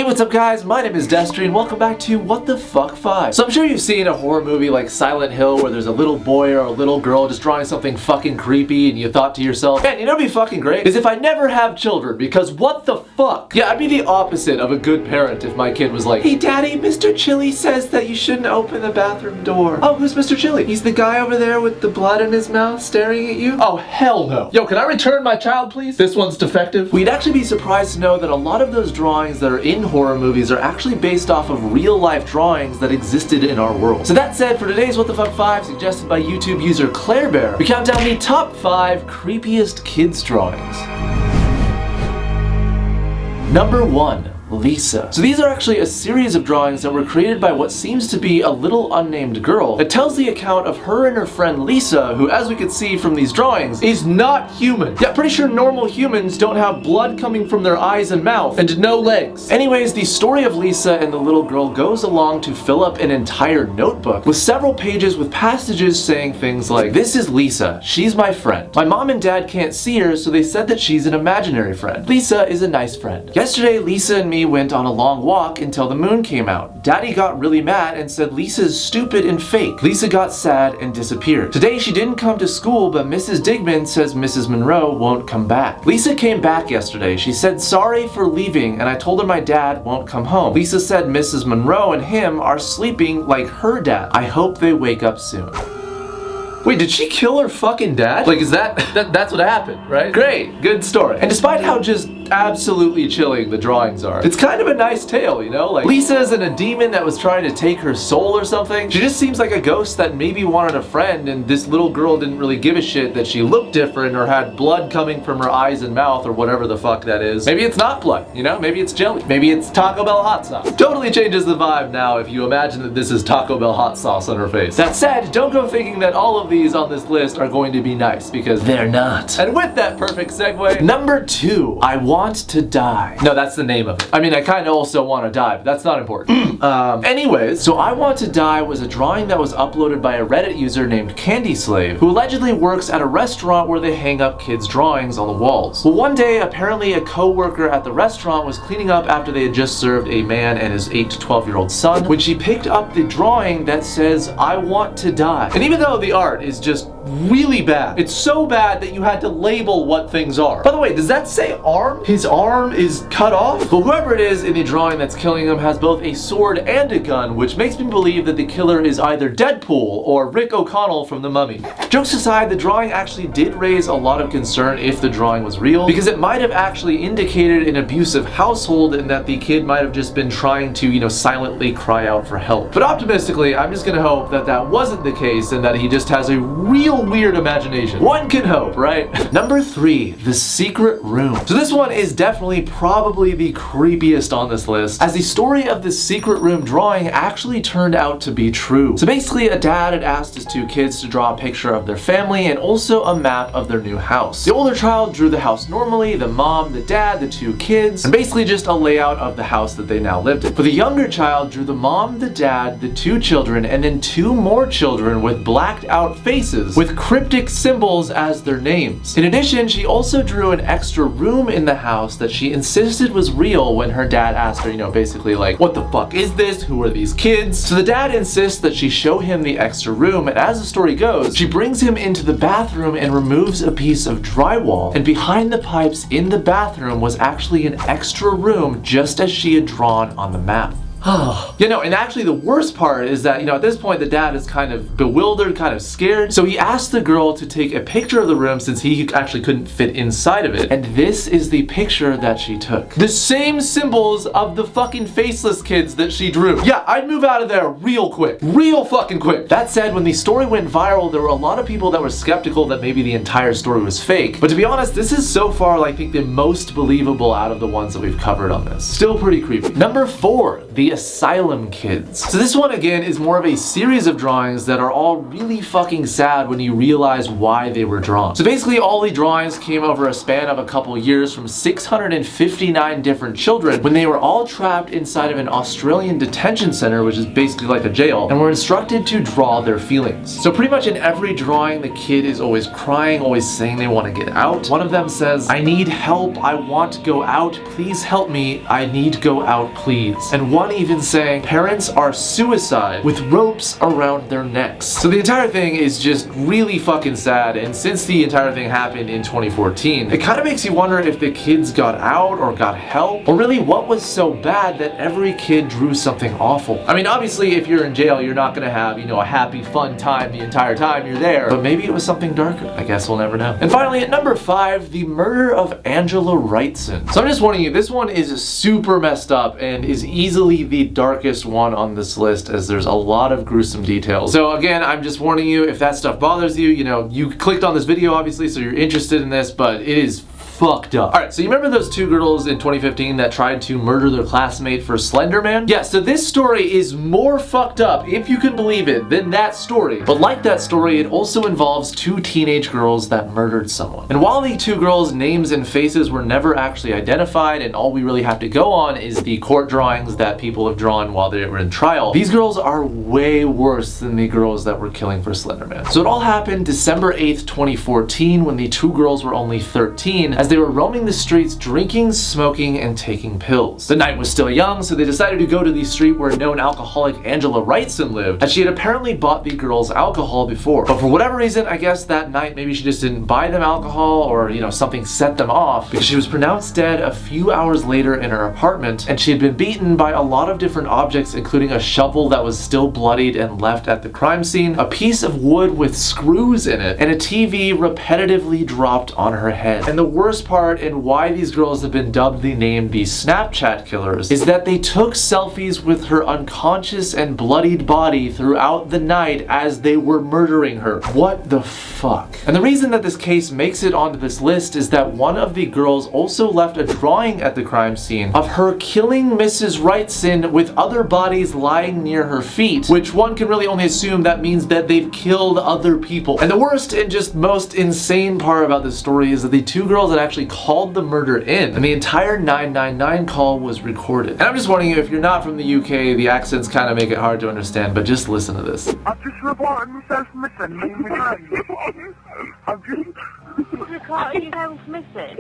Hey, what's up guys? My name is Destery and welcome back to What the Fuck 5. So I'm sure you've seen a horror movie like Silent Hill where there's a little boy or a little girl just drawing something fucking creepy and you thought to yourself, man, you know what'd be fucking great? Is if I never have children, because what the fuck? Yeah, I'd be the opposite of a good parent if my kid was like, hey daddy, Mr. Chili says that you shouldn't open the bathroom door. Oh, who's Mr. Chili? He's the guy over there with the blood in his mouth staring at you? Oh, hell no. Yo, can I return my child, please? This one's defective. We'd actually be surprised to know that a lot of those drawings that are in horror movies are actually based off of real life drawings that existed in our world. So that said, for today's What the Fuck 5, suggested by YouTube user Claire Bear, we count down the top 5 creepiest kids drawings. Number 1. Lisa. So these are actually a series of drawings that were created by what seems to be a little unnamed girl that tells the account of her and her friend Lisa, who, as we could see from these drawings, is not human. Yeah, pretty sure normal humans don't have blood coming from their eyes and mouth and no legs. Anyways, the story of Lisa and the little girl goes along to fill up an entire notebook with several pages with passages saying things like, this is Lisa, she's my friend. My mom and dad can't see her, so they said that she's an imaginary friend. Lisa is a nice friend. Yesterday, Lisa and me went on a long walk until the moon came out. Daddy got really mad and said Lisa's stupid and fake. Lisa got sad and disappeared. Today she didn't come to school, but Mrs. Digman says Mrs. Monroe won't come back. Lisa came back yesterday. She said sorry for leaving and I told her my dad won't come home. Lisa said Mrs. Monroe and him are sleeping like her dad. I hope they wake up soon. Wait, did she kill her fucking dad? Like, is that's what happened, right? Great, good story. And despite how just absolutely chilling the drawings are, it's kind of a nice tale, you know? Like, Lisa's in a demon that was trying to take her soul or something. She just seems like a ghost that maybe wanted a friend, and this little girl didn't really give a shit that she looked different or had blood coming from her eyes and mouth or whatever the fuck that is. Maybe it's not blood, you know? Maybe it's jelly. Maybe it's Taco Bell hot sauce. Totally changes the vibe now if you imagine that this is Taco Bell hot sauce on her face. That said, don't go thinking that all of these on this list are going to be nice, because they're not. And with that perfect segue, number 2, I Want to Die. No, that's the name of it. I mean, I kind of also want to die, but that's not important. Anyways, so I Want to Die was a drawing that was uploaded by a Reddit user named Candy Slave, who allegedly works at a restaurant where they hang up kids' drawings on the walls. Well, one day, apparently a co-worker at the restaurant was cleaning up after they had just served a man and his 8 to 12-year-old son when she picked up the drawing that says, I want to die. And even though the art is just really bad, it's so bad that you had to label what things are. By the way, does that say arm? His arm is cut off? But whoever it is in the drawing that's killing him has both a sword and a gun, which makes me believe that the killer is either Deadpool or Rick O'Connell from The Mummy. Jokes aside, the drawing actually did raise a lot of concern if the drawing was real, because it might have actually indicated an abusive household and that the kid might have just been trying to, you know, silently cry out for help. But optimistically, I'm just gonna hope that that wasn't the case and that he just has a real weird imagination. One can hope, right? Number 3, The Secret Room. So this one is definitely probably the creepiest on this list, as the story of the secret room drawing actually turned out to be true. So basically, a dad had asked his 2 kids to draw a picture of their family and also a map of their new house. The older child drew the house normally, the mom, the dad, the 2 kids, and basically just a layout of the house that they now lived in. But the younger child drew the mom, the dad, the 2 children, and then 2 more children with blacked out faces with cryptic symbols as their names. In addition, she also drew an extra room in the house that she insisted was real when her dad asked her, you know, basically like, what the fuck is this? Who are these kids? So the dad insists that she show him the extra room, and as the story goes, she brings him into the bathroom and removes a piece of drywall, and behind the pipes in the bathroom was actually an extra room just as she had drawn on the map. You know, and actually the worst part is that, you know, at this point the dad is kind of bewildered, kind of scared, so he asked the girl to take a picture of the room since he actually couldn't fit inside of it, and this is the picture that she took. The same symbols of the fucking faceless kids that she drew. Yeah, I'd move out of there real quick. Real fucking quick. That said, when the story went viral, there were a lot of people that were skeptical that maybe the entire story was fake, but to be honest, this is so far, I think, the most believable out of the ones that we've covered on this. Still pretty creepy. Number 4, The the Asylum Kids. So this one again is more of a series of drawings that are all really fucking sad when you realize why they were drawn. So basically all the drawings came over a span of a couple years from 659 different children when they were all trapped inside of an Australian detention center, which is basically like a jail, and were instructed to draw their feelings. So pretty much in every drawing the kid is always crying, always saying they want to get out. One of them says, "I need help, I want to go out, please help me, I need to go out please." And one even saying, "Parents are suicide," with ropes around their necks. So the entire thing is just really fucking sad, and since the entire thing happened in 2014, it kind of makes you wonder if the kids got out or got help, or really what was so bad that every kid drew something awful. I mean, obviously if you're in jail you're not gonna have, you know, a happy fun time the entire time you're there, but maybe it was something darker. I guess we'll never know. And finally at number 5, the murder of Angela Wrightson. So I'm just warning you, this one is super messed up and is easily the darkest one on this list, as there's a lot of gruesome details. So again, I'm just warning you, if that stuff bothers you, you know, you clicked on this video obviously, so you're interested in this, but it is fucked up. Alright, so you remember those 2 girls in 2015 that tried to murder their classmate for Slender Man? Yeah, so this story is more fucked up, if you can believe it, than that story. But like that story, it also involves 2 teenage girls that murdered someone. And while the 2 girls' names and faces were never actually identified, and all we really have to go on is the court drawings that people have drawn while they were in trial, these girls are way worse than the girls that were killing for Slender Man. So it all happened December 8th, 2014, when the 2 girls were only 13, as they were roaming the streets drinking, smoking, and taking pills. The night was still young, so they decided to go to the street where known alcoholic Angela Wrightson lived, as she had apparently bought the girls alcohol before. But for whatever reason, I guess that night maybe she just didn't buy them alcohol, or you know, something set them off, because she was pronounced dead a few hours later in her apartment, and she had been beaten by a lot of different objects, including a shovel that was still bloodied and left at the crime scene, a piece of wood with screws in it, and a TV repetitively dropped on her head. And the worst part, and why these girls have been dubbed the name the Snapchat Killers, is that they took selfies with her unconscious and bloodied body throughout the night as they were murdering her. What the fuck? And the reason that this case makes it onto this list is that one of the girls also left a drawing at the crime scene of her killing Mrs. Wrightson with other bodies lying near her feet, which one can really only assume that means that they've killed other people. And the worst and just most insane part about this story is that the 2 girls that actually called the murder in, and the entire 999 call was recorded. And I'm just warning you, if you're not from the UK, the accents kind of make it hard to understand, but just listen to this. I've just reported myself missing. I've just... yourself missing?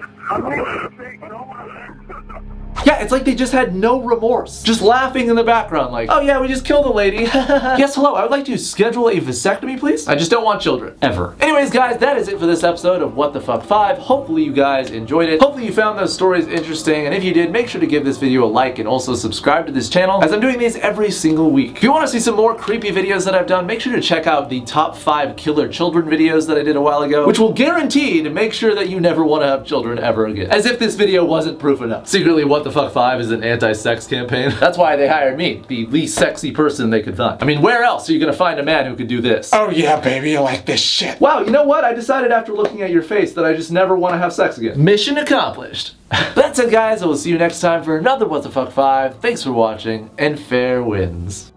Yeah, it's like they just had no remorse. Just laughing in the background like, "Oh yeah, we just killed a lady." Yes, hello, I would like to schedule a vasectomy, please. I just don't want children. Ever. Anyways, guys, that is it for this episode of What the Fuck 5. Hopefully you guys enjoyed it. Hopefully you found those stories interesting, and if you did, make sure to give this video a like and also subscribe to this channel, as I'm doing these every single week. If you want to see some more creepy videos that I've done, make sure to check out the top 5 killer children videos that I did a while ago, which will guarantee to make sure that you never want to have children ever again. As if this video wasn't proof enough. Secretly, What the Fuck 5 is an anti-sex campaign. That's why they hired me, the least sexy person they could find. I mean, where else are you gonna find a man who could do this? Oh yeah, baby, you like this shit. Wow, you know what? I decided after looking at your face that I just never want to have sex again. Mission accomplished. That's it, guys. I will see you next time for another What the Fuck 5. Thanks for watching, and fair winds.